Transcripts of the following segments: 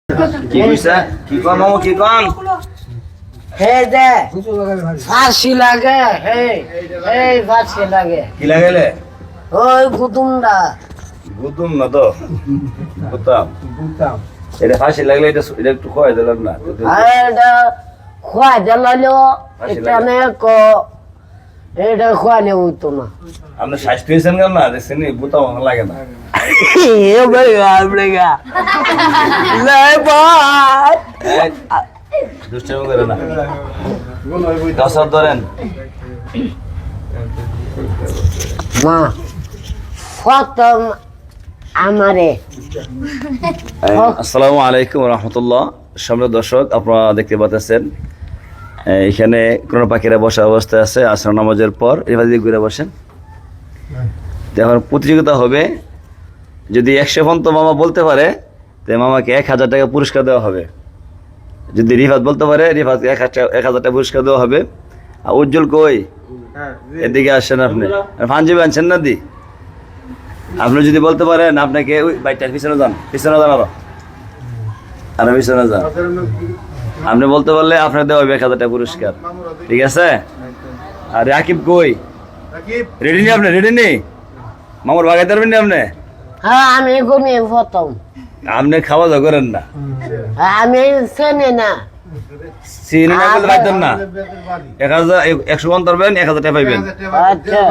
কি কইছা? কি কন মামু কি কন? হে দে ফাঁসি লাগে হে এই ফাঁসি লাগে কি লাগাইলে? ওই গুদুমটা গুতুম না তো গুতাম এটা ফাঁসি লাগলে এটা একটু খোয়া দিলাম না আর এটা খোয়া জ্বালালো এটা নে এটা খোয়ালে হইতো না আপনি স্বাস্থ্য হয়েছেন কেন না দেখছেন গুতাম লাগে না এ বেগা বেগা লাই বাই দুষ্টামি করে না দশর ধরেন মা খতম আমারে আসসালামু আলাইকুম রহমতুল্লাহ। সম্মানিত দর্শক, আপনারা দেখতে পাচ্ছেন এখানে কোন পাখিরা বসা অবস্থায় আছে আসর নামাজের পর এভাবে দিয়ে ঘুরে বসেন। এখন প্রতিযোগিতা হবে, যদি 100 পর্যন্ত মামা বলতে পারে তো মামাকে 1000 টাকা পুরস্কার দেওয়া হবে। যদি রিফাত বলতে পারে রিফাতকে 1000 টাকা পুরস্কার দেওয়া হবে। আর উজ্জ্বল কই? এদিকে আসেন, আপনি ফানজিবে আনছেন না দি? আপনি যদি বলতে পারেন আপনাকে ওই বাইটার পিছনে যান আরো পিছনে যান। আপনি বলতে পারলে আপনার দেওয়া হবে 1000 টাকা পুরস্কার, ঠিক আছে? আর রাকিব কই? রেডি নি? আপনি রেডি নি? মামুর বাগাইতে পারবেন না আপনি? হ্যাঁ আমি ঘুমিয়ে প্রথম আপনি খাওয়া দাওয়া করেন না, আমি চেনে না সিনে না বলতে পারতেন না। 100 পর্যন্ত পারবেন, 1000 টাকা পাইবেন। আচ্ছা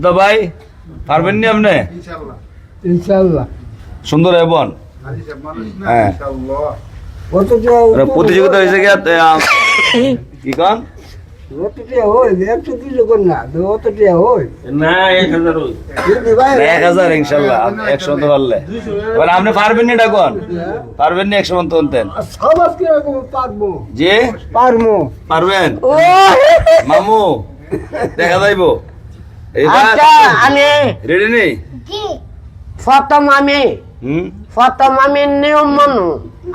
তো ভাই পারবেন নি আপনি? ইনশাআল্লাহ সুন্দর এবং হ্যাঁ প্রতিযোগিতা হয়েছে কি কন? না 1000 ইনশাল্লাহ 100 তো পারলে। এবার আপনি পারবেন নি? এটা কোন পারবেন নি? 100 পর্যন্ত তুলতেন জি পারবেন মামু, দেখা যাইবো। আচ্ছা আমি রেডি নেই? প্রথম আমি নিয়ম মানু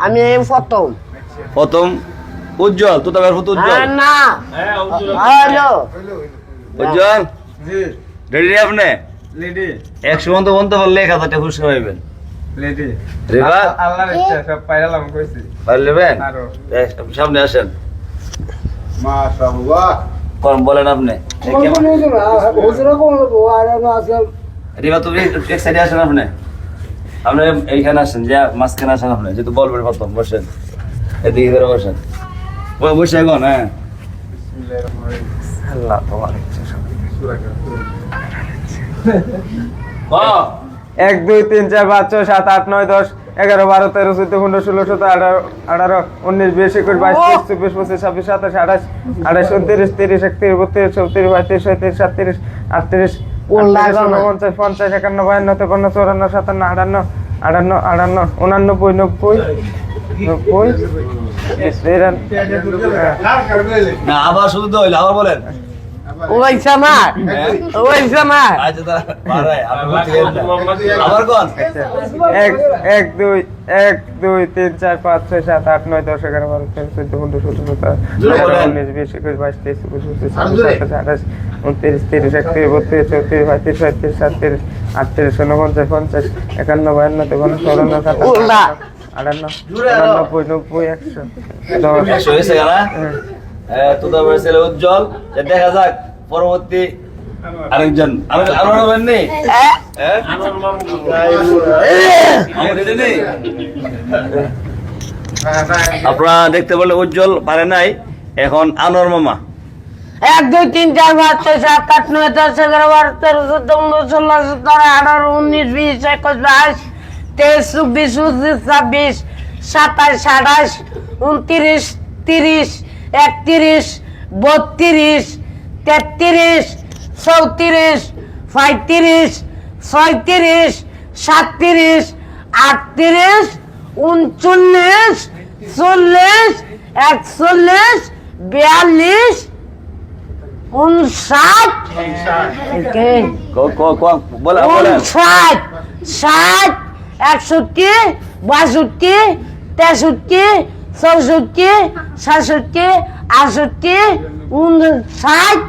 আমি প্রথম উজ্জ্বল তো তারপর উজ্জ্বল না হ্যালো উজ্জ্বল রেডি রে? আপনি 100 পর্যন্ত বলতে পারলে 1000 টাকা পুরস্কার পাইবেন। সামনে আসেন, বলেন আপনি। রিবা তুমি এক সাইডে আসেন, আপনি এইখানে আসেন, যে মাঝখানে আসেন। আপনি যেহেতু বলবেন প্রথম, বসেন এদিকে করে বসেন, বসে এখন। হ্যাঁ 1 2 3 4 5 6 7 8 9 10 11 12 13 14 15 16 17 18 19 20 21 22 23 24 25 26 27 28 29 30 31 32 33 34 35 36 37 38 49 50 51 52 53 54 55 56 না, আবার শুধু তো হইলো, আবার বলেন। ওই সময় আবার কোন? 1 2 3 4 5 6 7 8 9 10 11 12 13 14 15 16 17 19 20 21 22 23 24 25 26 27 28 29 30 31 32 33 34 35 36 37 38 39 50 51 52 উজ্জ্বল। দেখা যাক পরবর্তী আরেকজন আপনারা দেখতে বললে উজ্জ্বল পারে নাই। এখন আনোয়ার মামা 1 2 3 4 5 6 7 8 9 10 11 12 13 14 15 16 17 18 19 20 21 22 23 24 25 26 27 28 29 30 31 32 33 34 35 36 37 38 39 40 41 42 বলেন 60 60 61 62 63 64 67 68 59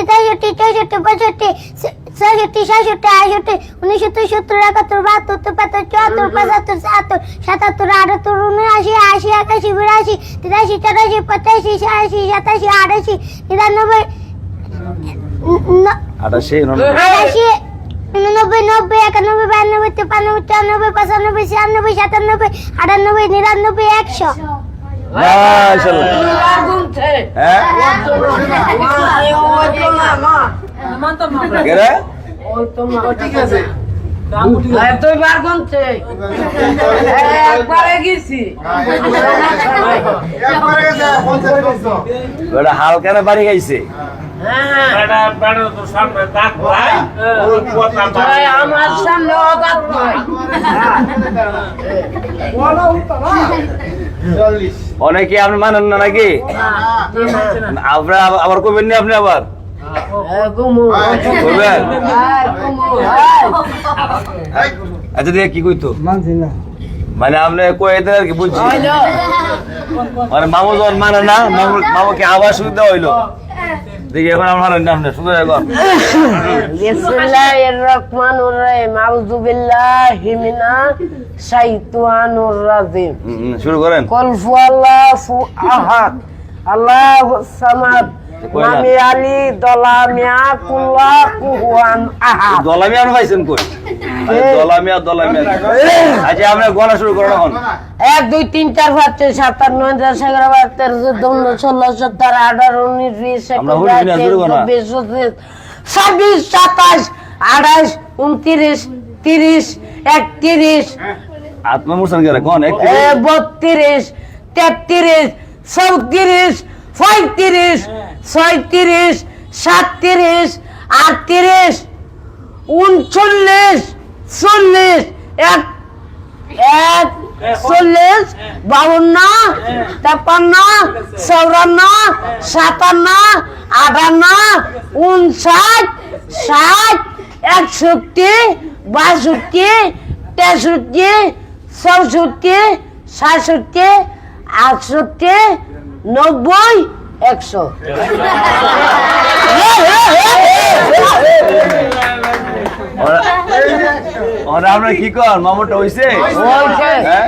63 64 65 66 67 68 69 70 71 72 73 74 75 77 78 79 80 81 82 83 84 85 86 87 88 89 88 89 90 91 92 93 94 95 96 97 98 99 100 মাশাআল্লাহ হ্যাঁ কেরে বেটা হালকা না বাড়ি খাইছে আমার সামনে অবাক নয় অনেকে আপনি মানেন না নাকি আপনার আবার করবেন না আপনি আবার করবেন আচ্ছা দিয়ে কি কইতো মানছি না মানে আপনি কয়েতে আর কি বুঝছি মানে মামু যখন মানে না মামুকে আবার সুবিধা হইলো দেখি এখন আমার মানেন না আপনি সুন্দর এখন বিসমিল্লাহির রহমানির রহিম আউযু বিল্লাহি মিনাশ শাইতানির রাজিম শুরু করেন কুল হুয়াল্লাহু আহাদ আল্লাহুস সামাদ নামি আলি দলামিয়া কুল্লাহু হুয়ান আহাদ দলামি আপনি পাইছেন কই দলামিয়া আচ্ছা আপনি গলা শুরু করেন এখন 1 2 3 4 5 6 7 8 9 10 11 12 13 14 16 17 18 19 আমরা হুড়ি না শুরু করো না 20 26 27 28 29 30 31 আত্মমূর্ছন করে কোন 32 33 34 35 36 37 38 39 40 40 52 53 54 57 58 59 60 61 62 63 64 66 68 90 100 ওরা আমরা কি কর মামুটা হইছে হ্যাঁ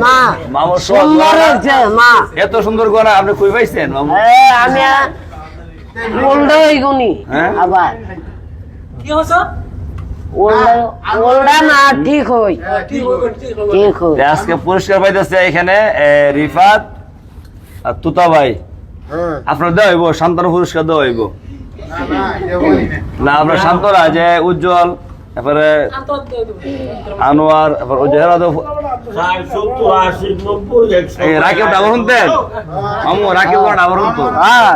মা মামু সুন্দর হয়েছে মা এত সুন্দর গলা আপনি কই পাইছেন মামু আমি ওল্ডাই গুনি হ্যাঁ? আবার কি হচ্ছে ওল্ডা না ঠিক হই ঠিক হই আজকে পুরস্কার পাইতেছে এখানে রিফাত আর তুতা ভাই আপনার দেওয়া হইব শান্তনু পুরস্কার দেওয়া হইব না আপনার শান্তরা যে উজ্জ্বল তারপরে আনোয়ার তারপর রাকিব আবার শুনতেন মামু রাকিব আবার শুনতো হ্যাঁ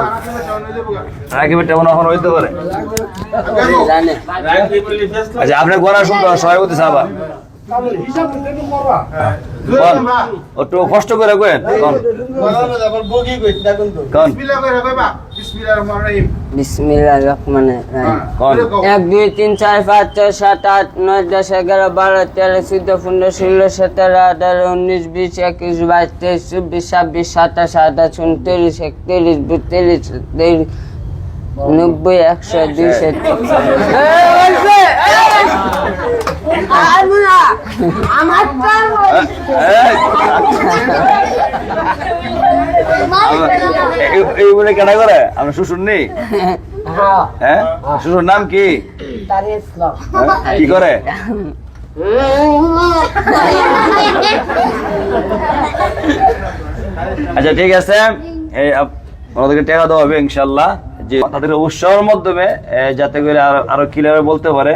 রাকিবের তেমন এখন হইতে পারে আচ্ছা আপনার গড়া শুনতো সহায় করতেছে আবার একটু কষ্ট করে কেন বিসমিল্লাহির রহমানির রহিম কোন 1 2 3 4 5 6 7 8 9 10 11 12 13 14 15 16 17 18 19 20 21 22 23 24 26 27 28 29 30 90 এই বলে কেনা করে আমরা শ্বশুর নেই হ্যাঁ শ্বশুর নাম কি কি করে আচ্ছা ঠিক আছে এই আমাদেরকে টাকা দেওয়া হবে ইনশাল্লাহ যে তাদের উৎসাহের মাধ্যমে যাতে করে আরো ক্লিয়ার বলতে পারে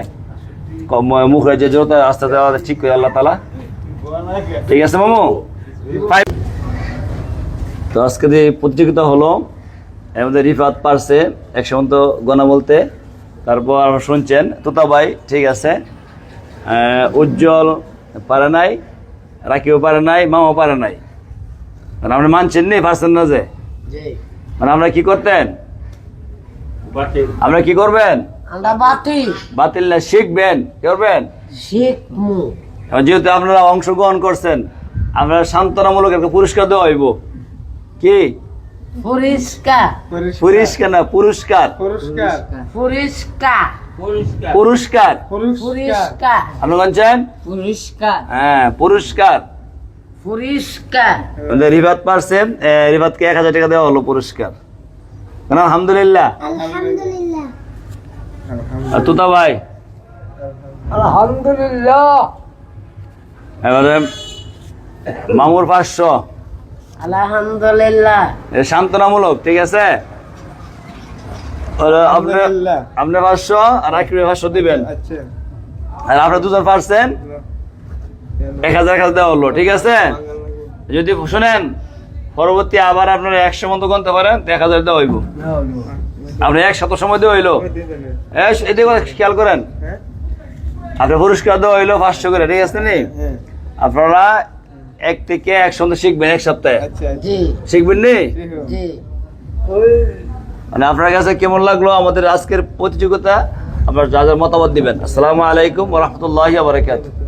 মুখে যে জোর আস্তে আস্তে ঠিক করে আল্লাহ তাআলা ঠিক আছে মামু তো আজকে যে প্রতিযোগিতা হলো এর মধ্যে রিফাত পারছে 100 তো গণা বলতে তারপর আমরা শুনছেন তোতা ভাই ঠিক আছে উজ্জ্বল পারে নাই রাকিও পারে নাই মামাও পারে নাই মানে আপনি মানছেন নি পারছেন না যে মানে আমরা কি করতেন আমরা কি করবেন আমরা বাতিল না শিখবেন কি করবেন শিখমু যেহেতু আপনারা অংশগ্রহণ করছেন আমরা সান্ত্বনামূলক একটা পুরস্কার দেওয়া হইব কি পুরস্কার পুরস্কার না পুরস্কার পুরস্কার পুরস্কার পুরস্কার আপনি বলছেন পুরস্কার হ্যাঁ পুরস্কার পুরস্কার রিফাত পারছে রিফাতকে 1000 টাকা দেওয়া হলো পুরস্কার আলহামদুলিল্লাহ আলহামদুলিল্লাহ আর তুতা ভাই আলহামদুলিল্লাহ এবারে মামুর 500 আলহামদুলিল্লাহ সান্ত্বনামূলক ঠিক আছে আপনি 500 আর রাকিব 500 দিবেন আর আপনারা দুজন পারছেন 1000 দেওয়া হলো ঠিক আছে যদি শুনেন পরবর্তী আবার আপনারা 100 মতো গুনতে পারেন, 1000 দেওয়া হইব। আপনি এক সপ্তাহ সময় দেওয়া হইলো, এদিকে খেয়াল করেন, আপনার পুরস্কার দেওয়া হইলো 500 করে, ঠিক আছে নি? আপনারা 1 থেকে 100 শিখবেন এক সপ্তাহে, জি শিখবেন নি? জি মানে আপনার কাছে কেমন লাগলো আমাদের আজকের প্রতিযোগিতা, আপনার যা যা মতামত দিবেন। আসসালামু আলাইকুম ওয়া রাহমাতুল্লাহি ওয়া বারাকাতুহু।